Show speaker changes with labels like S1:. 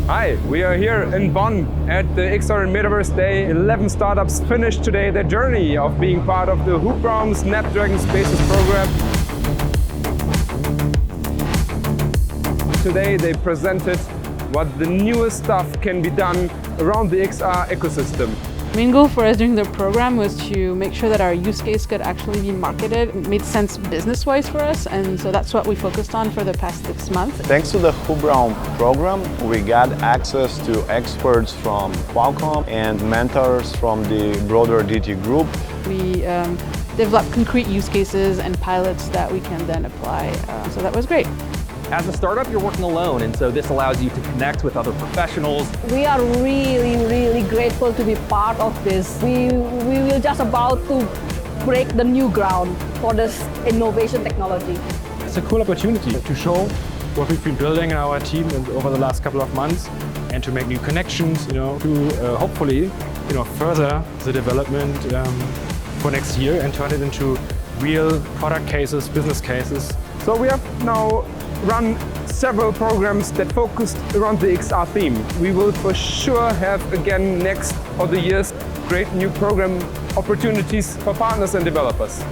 S1: Hi, we are here in Bonn at the XR and Metaverse Day. 11 startups finished today their journey of being part of the hubraum Snapdragon Spaces Program. Today they presented what the newest stuff can be done around the XR ecosystem.
S2: The main goal for us during the program was to make sure that our use case could actually be marketed. It made sense business-wise for us, and so that's what we focused on for the past 6 months.
S3: Thanks to the hubraum program, we got access to experts from Qualcomm and mentors from the broader DT group.
S2: We developed concrete use cases and pilots that we can then apply, so that was great.
S4: As a startup, you're working alone, and so this allows you to connect with other professionals.
S5: We are really grateful to be part of this. We were just about to break the new ground for this innovation technology.
S6: It's a cool opportunity to show what we've been building in our team over the last couple of months, and to make new connections, to hopefully, further the development for next year and turn it into real product cases, business cases.
S1: So we have now run several programs that focused around the XR theme. We will for sure have again next other years great new program opportunities for partners and developers.